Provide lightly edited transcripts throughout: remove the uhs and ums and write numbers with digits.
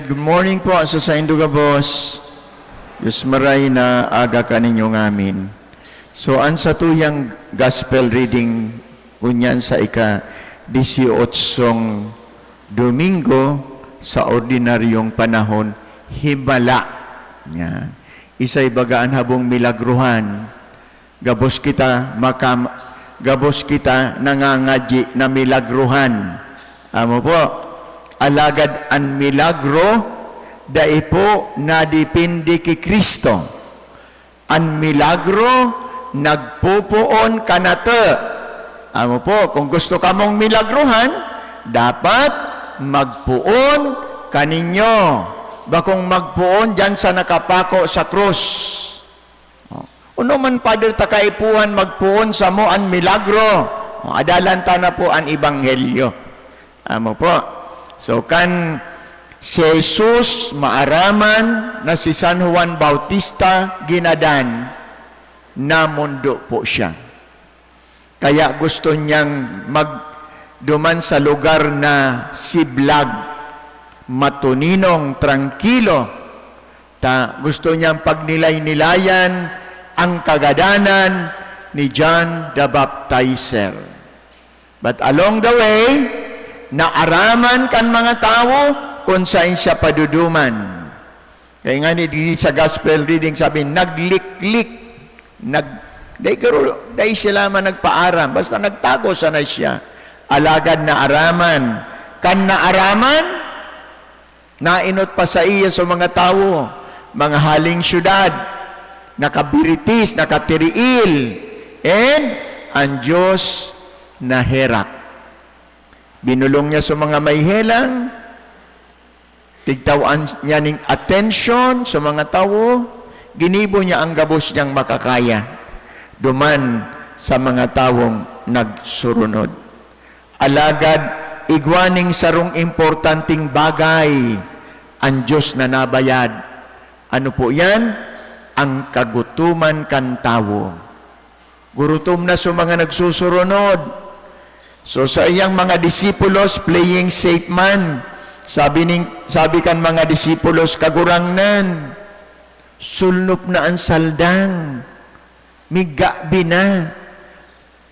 Good morning po sa Sainduga Boss. Diyos maray na aga kaninyo ngamin. So, an sa tuyang gospel reading kunyan sa ika-18 Domingo sa ordinaryong panahon, himala. Yan. Isa'y bagaan habong milagruhan. Gabos kita nangangadyi na milagruhan. Amo po, alagad ang milagro, dai po nadipindi ki Kristo. Ang milagro, nagpupuon kanata. Amo po, kung gusto ka mong milagruhan, dapat magpuon kaninyo. Bakong magpuon dyan sa nakapako sa krus. Uno man, Father, takaipuhan magpuon sa mo ang milagro. Adalanta na po ang ebanghelyo. Amo po. So, kan si Jesus maaraman na si San Juan Bautista ginadan, na mundo po siya. Kaya gusto niyang magduman sa lugar na siblag, matuninong, tranquilo. Gusto niyang pagnilay-nilayan ang kagadanan ni John the Baptizer. But along the way, naaraman kan mga tao kung saan siya paduduman. Kaya nga ni sa gospel reading sabi, nagliklik, day sila man nagpaaram, basta nagtago sana siya. Alagad na araman. Kan naaraman, nainot pa sa iya sa mga tao, mga haling syudad, nakabiritis, nakatiriil, and ang Diyos na herak. Binulong niya sa mga may helang, tigtawan niya ng attention sa mga tao, ginibo niya ang gabos niyang makakaya, duman sa mga taong nagsurunod. Alagad, igwaning sarong importanteng bagay, ang Diyos na nabayad. Ano po yan? Ang kagutuman kan tao. Gurutom na sa mga nagsusurunod. So sa iyang mga disipulos, playing safe man, sabi kan mga disipulos, kagurangnan, sulnop na ang saldang, migabi na,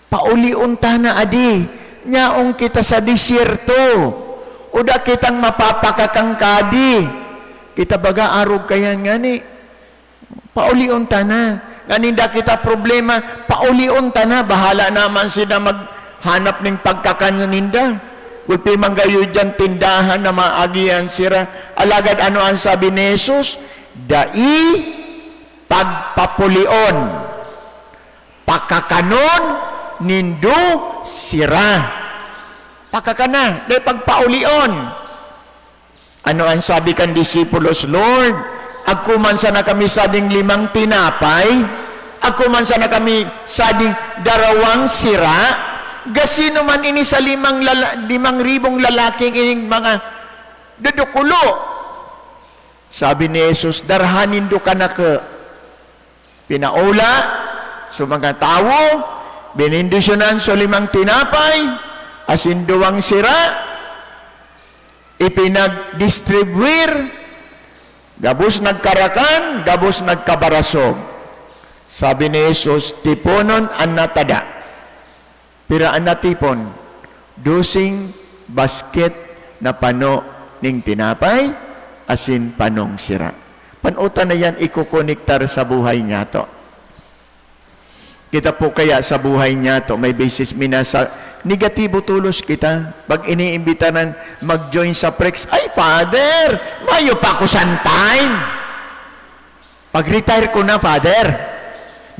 pauliunta na adi, nyaong kita sa disyerto, uda kitang mapapakakangkadi, kita baga arog kayan ngani, pauliunta na, ganinda kita problema, pauliunta na, bahala naman sila hanap ng pagkakaninda. Kulpi manggayo dyan tindahan na maagian sira. Alagad ano ang sabi ni Jesus? Dai pagpapulion. Pakakanon nindo sira. Pakakana. Dai pagpaulion. Ano ang sabi kan disipulos? Lord, ako man sana kami sading 5 tinapay. Ako man sana kami sading 2 sira. Gasino man ini sa 5,000 lalaking ining mga dudukulo. Sabi ni Jesus, darhanin do ka na ka. Pinaula sa mga tao, binindisyonan sa 5 tinapay, asin 2 sira, ipinag-distribuir, gabos nagkarakan, gabos nagkabarasog. Sabi ni Jesus, tiponon ang natada. Piraan na tipon, 12 basket na pano ning tinapay, asin panong sira. Panutan na yan, ikukonektar sa buhay niya to. Kita po kaya sa buhay niya to, may basis minasa, negatibo tulos kita. Pag iniimbitanan mag-join sa Prex, ay Father, mayo pa ko san time. Pag-retire ko na, Father,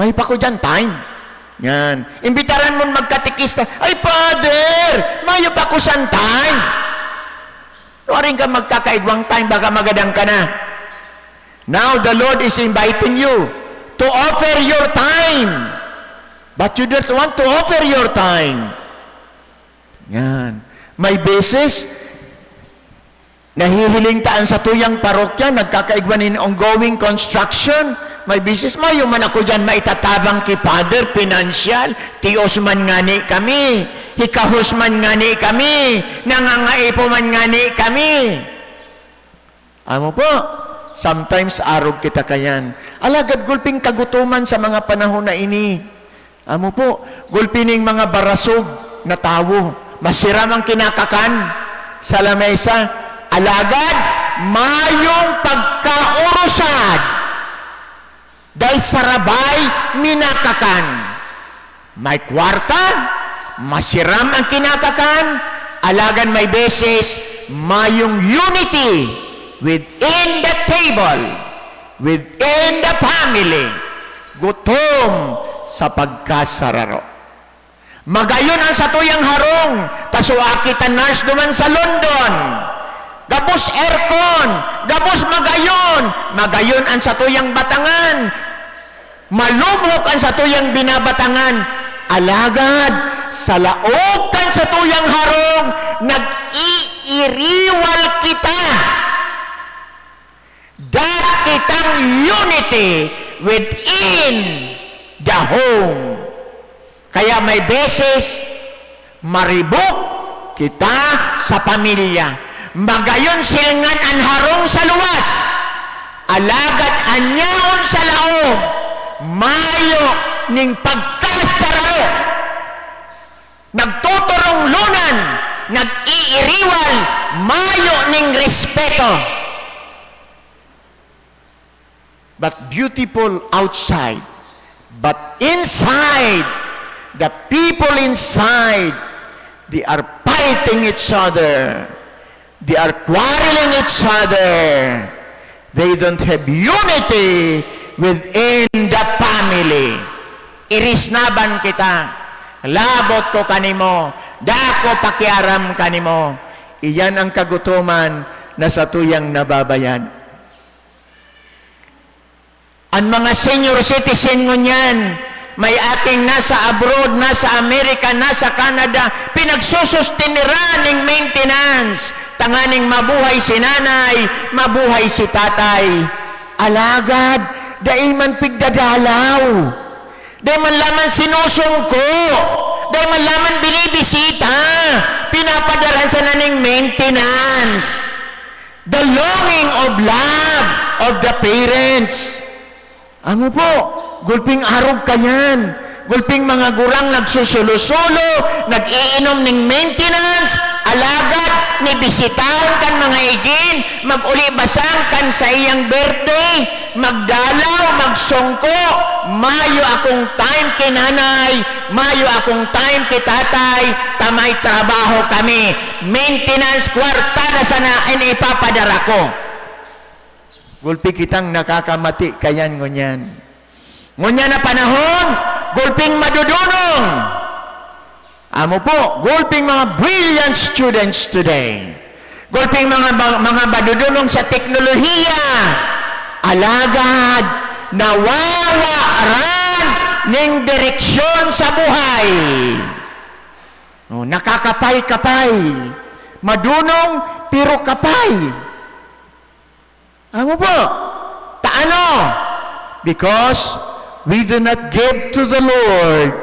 mayo pa ko dyan time. Yan. Imbitaran mo magkatikista. Ay, Father, mayo pa ko san time. Nuwaring ka magkakaigwang time, baka magadang ka na. Now, the Lord is inviting you to offer your time. But you don't want to offer your time. Yan. May beses, nahihiling taan sa tuyang parokya, nagkakaigwan in ongoing construction, may business, mayo man ako dyan maitatabang ki Father, financial, tios man ngani kami, hikahos man ngani kami, nangangaipo man ngani kami. Amo po, sometimes arog kita kayan. Alagad gulping kagutuman sa mga panahon na ini. Amo po, gulpining mga barasog na tawo. Masiram ang kinakakan sa lamesa. Alagad, mayong pagkaurusad. Dahil sarabay, minakakan. May kwarta, masiram ang kinakakan. Alagad may beses, mayong unity within the table, within the family, gutom sa pagkasararo. Magayon ang satuyang harong, tasuakitan nurse duman sa London, gabos aircon, gabos magayon ang satuyang batangan, malumok ang satuyang binabatangan, alagad, sa laog kan satuyang harong, nag-iiriwal kita. Dat kitang unity within the home. Kaya may beses, maribok kita sa pamilya. Magayon silngan ang harong sa luwas. Alagad anyaon sa laog. Mayo ning pagkasararo. Nagtuturong lunan, nag-iiriwal, mayo ning respeto. But beautiful outside, but inside, the people inside, they are fighting each other. They are quarreling each other. They don't have unity within the family. Irisnaban kita. Labot ko kanimo. Dako pakiaram kanimo. Iyan ang kagutuman na sa tuyang nababayad. Ang mga senior citizen ngunyan, may ating nasa abroad, nasa Amerika, nasa Canada, pinagsusustinira ng maintenance. Tanganing mabuhay si nanay, mabuhay si tatay. Alagad, dahil man pigdadalaw. Dahil man laman sinusungko. Dahil man laman binibisita. Pinapadaran sa naning maintenance. The longing of love of the parents. Ano po? Gulping arog kayan. Gulping mga gurang nagsusulo-sulo, nag-iinom ng maintenance, alagad, nibisitahan kan mga igin, mag-ulibasang kan sa iyang birthday, magdalaw, magsungko, mayo akong time kinanay, mayo akong time kitatay, tamay trabaho kami, maintenance, kwarta na sana ipapadara ko. Gulpi kitang nakakamati kayan ngunyan. Ngunyan na panahon, gulping madudunong. Amo po, gulping mga brilliant students today. Gulping mga madudunong sa teknolohiya. Alagad, nawawaran ng direksyon sa buhay. Nakakapay-kapay. Madunong, pero kapay. Amo po, taano? Because we do not give to the Lord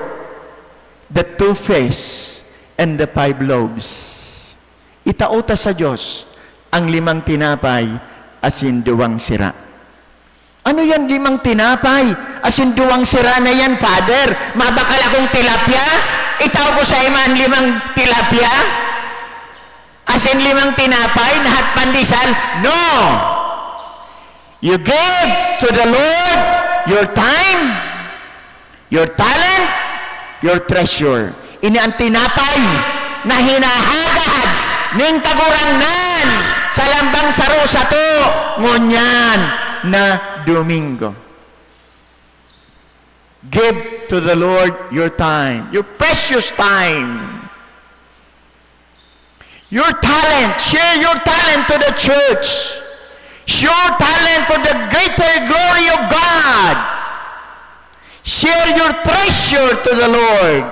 the 2 fish and the 5 loaves. Itauta sa Diyos ang 5 tinapay asin 2 sira. Ano yan 5 tinapay? Asin 2 sira na yan, Father? Mabakal akong tilapia? Itaw ko sa iman 5 tilapia? Asin 5 tinapay, nahat pandisal? No! You give to the Lord your time, your talent, your treasure. Ini ang tinapay na hinahagad ning kagurangnan sa lambang saro sa to ngunyan na Domingo. Give to the Lord your time, your precious time. Your talent, share your talent to the church. Share talent for the greater glory of God. Share your treasure to the Lord.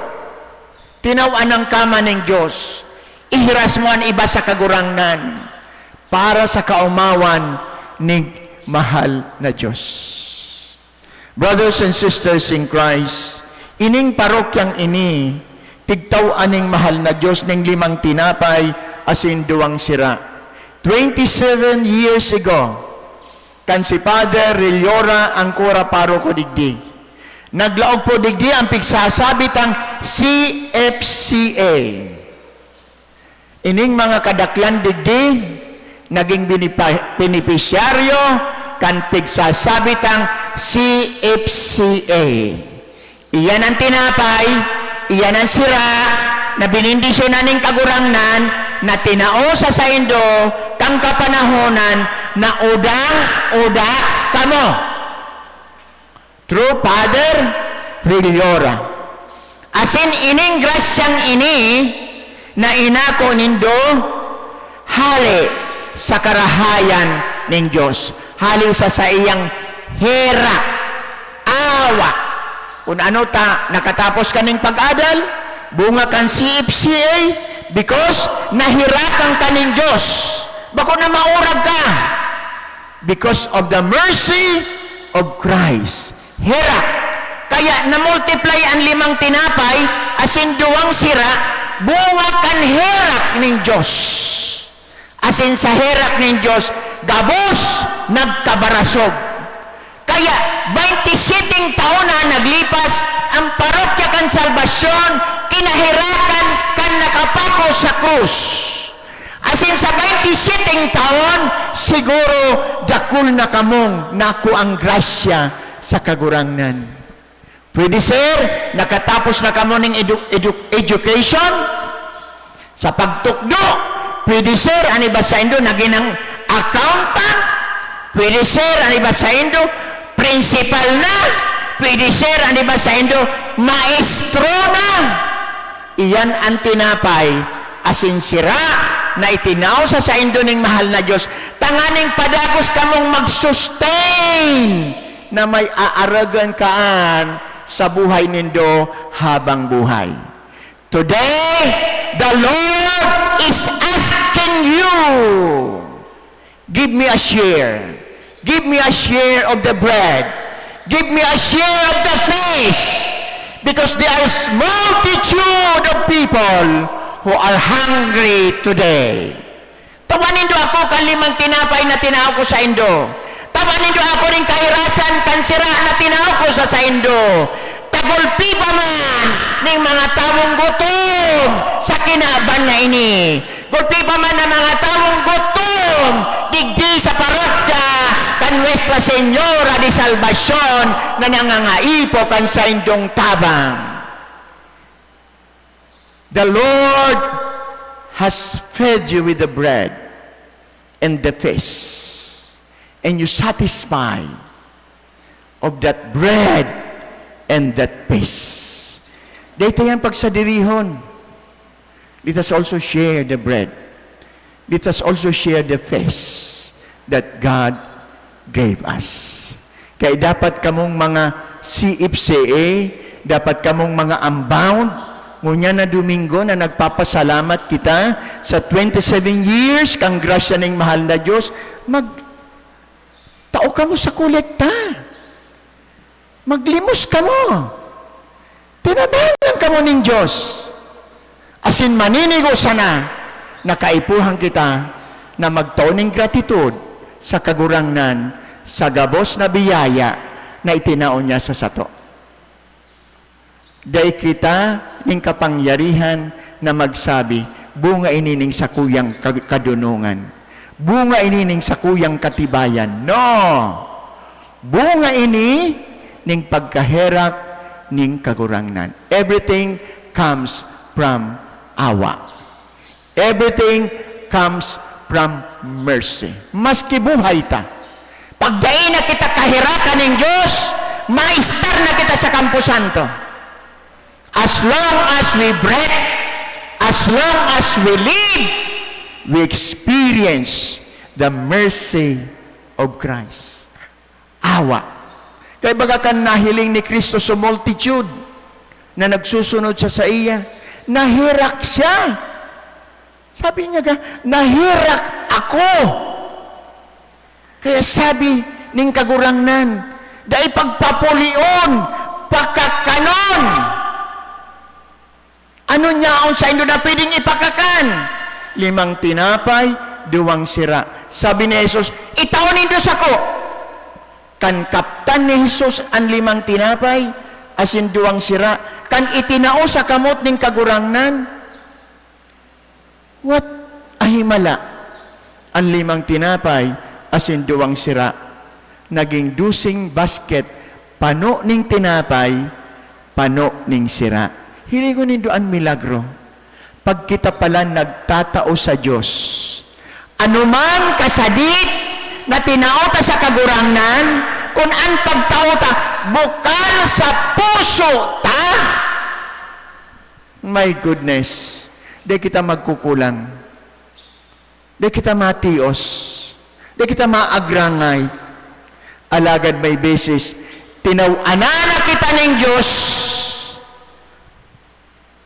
Tinawan ang kama ng Diyos. Ihiras mo ang iba sa kagurangnan para sa kaumawan ng mahal na Diyos. Brothers and sisters in Christ, ining parokyang ini, tigtaw aning mahal na Diyos ng 5 tinapay asin 2 sira. 27 years ago, kan si Father Reliora ang kura paro ko digdi. Naglaog po digdi ang pigsasabit ang CFCA. Ining mga kadaklan digdi, naging benepisyaryo kan pigsasabit ang CFCA. Iyan ang tinapay, iyan ang sira, na binindisyonan ng kagurangnan, na tinao sa saindo, kang kapanahonan, na udang-uda kamo. True Father Reliora. Asin ining grasyang ini, na inako nindo, hali sa karahayan ng Diyos. Hali sa iyang hera, awa. Kung ano nakatapos ka ng pag-adal, bunga kan CFCA, because nahirakan ka ng Diyos. Bako na maurag ka. Because of the mercy of Christ. Hera. Kaya na-multiply ang 5 tinapay, asin 2 sira, bunga kan herak ng Diyos. Asin sa herak ng Diyos, gabos nagkabarasog. Kaya 27 taon na naglipas, ang parokya kan salbasyon, kinahirakan kan nakapako sa krus. Asin sa 27 taon, siguro dakul na kamong naku ang grasya sa kagurangnan. Pwede sir, nakatapos na kamo ng education sa pagtukdo. Pwede sir, ani ba sa indo naging ang accountant? Pwede sir, ani ba sa indo principal na? Pwede sir, ani ba sa indo maestro na? Iyan ang tinapay asin sira na itinaw sa indo ng mahal na Diyos. Tanganing padagos kamong mag-sustain na may aaragan kaan sa buhay nindo habang buhay. Today, the Lord is asking you, give me a share. Give me a share of the bread. Give me a share of the fish. Because there is multitude of people who are hungry today. Tawanin do ako kan 5 tinapay na tinao ko sa indo. Tawanin do ako rin kahirasan kan sira na tinao ko sa indo. Tagulpi pa man ng mga tawong gutom sa kinaban na ini. Gulpi pa man ng mga tawong gutom digdi sa parokya kan Nuestra Señora de Salvacion na nangangaipo kan sa indong tabang. The Lord has fed you with the bread and the fish, and you satisfy of that bread and that fish. Dito yan pagsadirihon. Let us also share the bread. Let us also share the fish that God gave us. Kaya dapat kamong mga CFCA, dapat kamong mga unbound, ngunya na Domingo na nagpapasalamat kita sa 27 years kang grasya ng mahal na Diyos, tao ka mo sa kolekta. Maglimos ka mo. Tinabayan ka mo ng Diyos. Asin maninigo sana, nakaipuhan kita na magtaon ng gratitude sa kagurangnan, sa gabos na biyaya na itinaon niya sa sato. Dahil kita ng kapangyarihan na magsabi, bunga inining sa kuyang kadunungan. Bunga inining sa kuyang katibayan. No! Bunga ini ning pagkaherak ning kagurangnan. Everything comes from awa. Everything comes from mercy. Maski buhay ta. Pagdain na kita kahirakan ng Diyos, maistar na kita sa Kampo Santo. As long as we breathe, as long as we live, we experience the mercy of Christ. Awa. Kaya baga kan nahiling ni Kristo sa multitude na nagsusunod sa iya, nahirak siya. Sabi niya ka, nahirak ako. Kaya sabi ning kagurangnan, dahil pagpapulion, pakakanon. Ano niyaon sa indo na pwedeng ipakakan? 5 tinapay, duwang sira. Sabi ni Jesus, itaon nindos ako. Kan kaptan ni Jesus ang 5 tinapay, asin duwang sira. Kan itinao sa kamot ning kagurangnan. What ahimala? Ang 5 tinapay, asin duwang sira. Naging dusing basket, pano ning tinapay, pano ning sira. Hili ko nindo ang milagro. Pag kita pala nagtatao sa Diyos, anuman kasadit na tinao ta sa kagurangnan, kung ang pagtao ta, bukal sa puso ta. My goodness, di kita magkukulang. Di kita matios. Di kita maagrangay. Alagad may beses, tinaw-anana kita ng Diyos,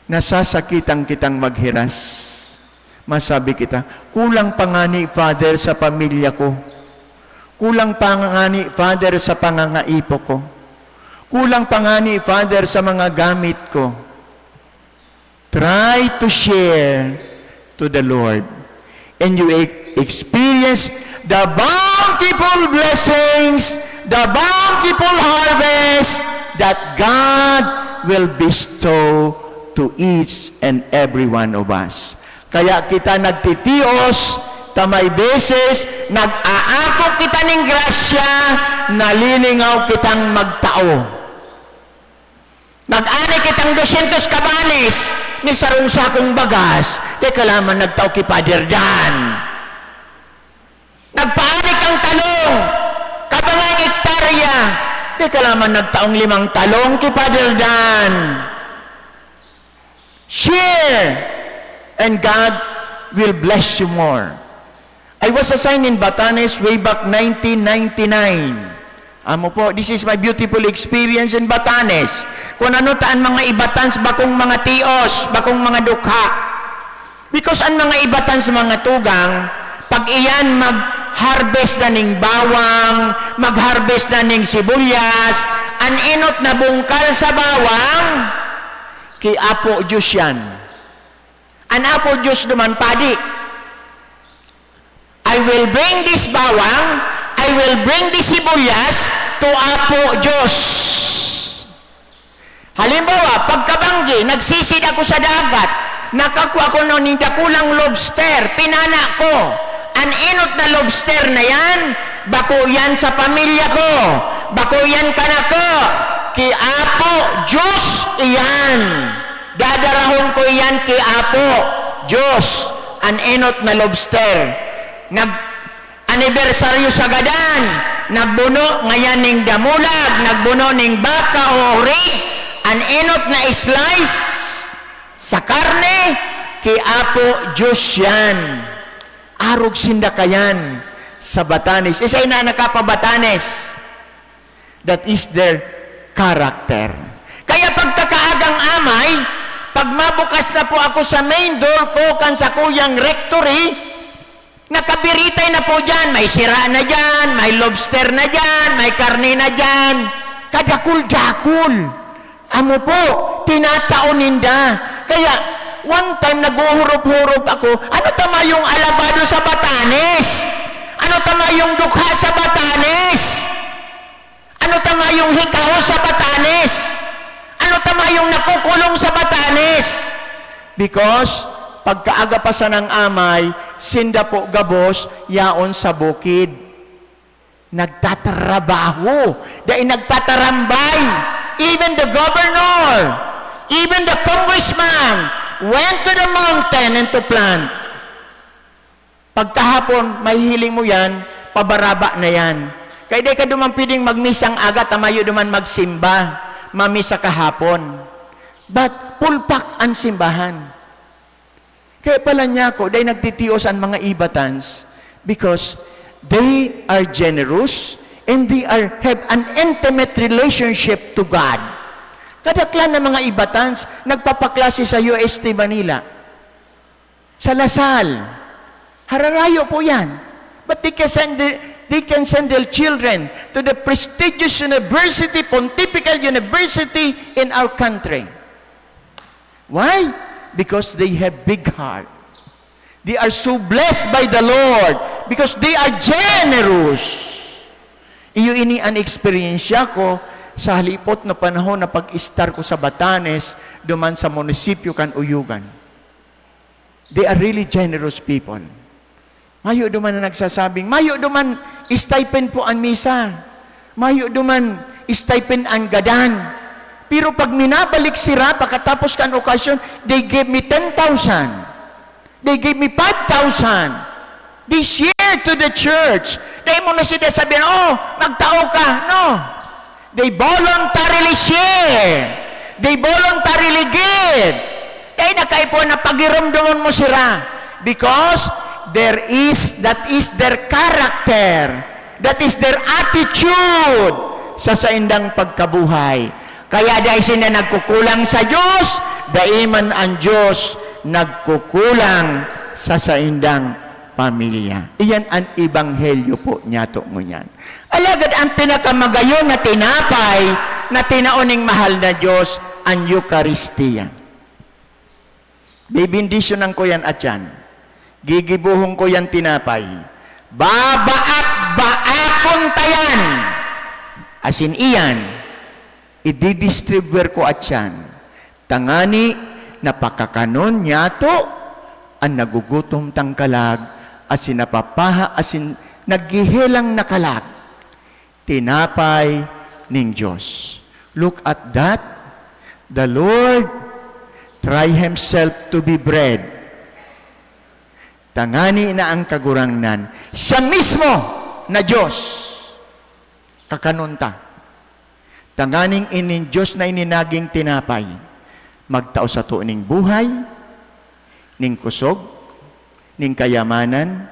nasasakitang kitang maghiras. Masabi kita, kulang pa nga ni Father sa pamilya ko. Kulang pa nga ni Father sa pangangaipo ko. Kulang pa nga ni Father sa mga gamit ko. Try to share to the Lord. And you experience the bountiful blessings, the bountiful harvest that God will bestow to each and every one of us. Kaya kita nagtitios, tamay beses, nag-aako kita ng grasya, nalilingaw kitang magtao. Nag-ani kitang 200 kabanes, ni sarong sakong bagas, di kalaman nagtao ki Father Dan. Nagpaani kang talong, kabangang ektarya, di kalaman nagtaong 5 talong ki Father Dan. Share, and God will bless you more. I was assigned in Batanes way back 1999. Amo po, this is my beautiful experience in Batanes. Kung ano taan mga ibatans, bakong mga tios, bakong mga dukha. Because ang mga ibatans mga tugang, pag iyan mag-harvest na ning bawang, mag-harvest na ning sibuyas, an inot na bungkal sa bawang, kay Apo Diyos yan. An Apo Diyos naman padi. I will bring this bawang, I will bring this sibuyas to Apo Diyos. Halimbawa, pagkabanggi, nagsisid ako sa dagat, nakakuha ko ng dakulang lobster, pinana ko. An inot na lobster na yan, bako yan sa pamilya ko, bako yan kanako, ki Apo Diyos iyan. Dadarahon ko yan ki Apo Diyos, an inot na lobster. Nag-anibersaryo sa gadan, nagbuno ngayon ning damulag, nagbuno ning baka o uri, an inot na slice sa karne, ki Apo Diyos yan. Arog sinda kayan sa Batanes. Isa'y na nakapabatanes. That is their character. Kaya pagkakaagang amay, pag mabukas na po ako sa main door ko kan sa kuyang rectory, nakabiritay na po dyan. May sira na dyan, may lobster na dyan, may karne na dyan. Kadakul-dakul. Amo po, tinataon ninda. Kaya, one time, nag-uhurop-hurop ako, ano tama yung alabado sa Batanes? Ano tama yung dukha sa Batanes? Ano tama yung hikaw sa Batanes? Ano tama yung nakukulong sa Batanes? Because, pagkaaga pa sa ng amay, sinda po gabos, yaon sa bukid. Nagtatrabaho, dahil nagtatarambay. Even the governor, even the congressman, went to the mountain and to plant. Pagkahapon, may hiling mo yan, pabaraba na yan. Kaya di ka duman pwedeng magmisang aga, tamayo duman magsimba, mamisa kahapon. But, pulpak ang simbahan. Kaya pala niya ako, dahil nagtitios ang mga ibatans, because they are generous, and they have an intimate relationship to God. Kadaklan ng mga ibatans, nagpapaklase sa UST Manila. Sa Lasal. Hararayo po yan. But they can send their children to the prestigious university, Pontifical University in our country. Why? Because they have big heart. They are so blessed by the Lord because they are generous. Iyo ini ang experiensya ko sa halipot na panahon na pag-star ko sa Batanes, duman sa munisipyo kan Uyugan. They are really generous people. Mayo duman na nagsasabing, mayo duman stipend po ang misa. Mayo duman stipend ang gadan. Pero pag minabalik sila, pagkatapos kan okasyon, they gave me 10,000. They gave me 5,000. They share to the church. Dahil mo na sila sabihin, oh, magtao ka. No. They voluntarily share. They voluntarily give. Dahil nakaipo na pagiramdaman mo sila. Because that is their character. That is their attitude sa saindang pagkabuhay. Kaya dahil sila nagkukulang sa Diyos, daiman ang Diyos nagkukulang sa saindang pamilya. Iyan ang ebanghelyo po niyato mo yan. Alagad ang pinakamagayon na tinapay na tinauning mahal na Diyos, ang Eucharistia. Bibindisyonan ko yan at yan. Gigibuhong ko yan tinapay. Babaat baakon tayan. Asin iyan, i-distribute ko at yan. Tangani, napakakanon niyato ang nagugutom tangkalag asin napapaha asin naggihilang nakalag tinapay ning Diyos. Look at that. The Lord try Himself to be bread. Tangani na ang kagurangnan. Siya mismo na Diyos. Kakanunta. Tanganing inin Diyos na ininaging tinapay. Magtao sa to ning buhay, ning kusog, ning kayamanan,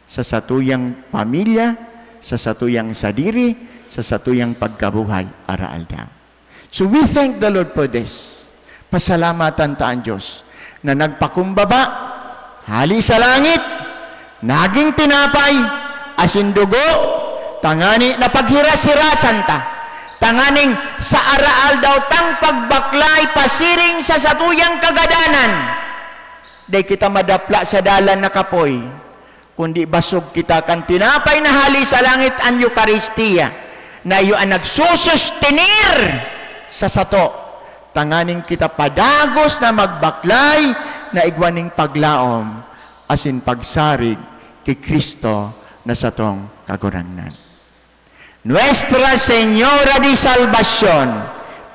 sa satuyang pamilya, sa satuyang sadiri, sa satuyang pagkabuhay, araalda. So we thank the Lord for this. Pasalamatan taan Diyos na nagpakumbaba, hali sa langit, naging tinapay, asin dugo, tangani na paghiras-hirasan ta. Tanganing sa araal daw tang pagbaklay pasiring sa satuyang kagadanan. Day kita madapla sa dalan na kapoy. Kundi basog kita kan tinapay na hali sa langit ang Eucharistia. Na iyo ang nagsusustenir sa sato. Tanganing kita padagos na magbaklay na igwaning paglaom asin pagsarig kay Kristo na satong kagurangnan. Nuestra Señora de Salvación,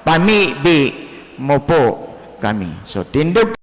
pamibi mo po kami. So, tindog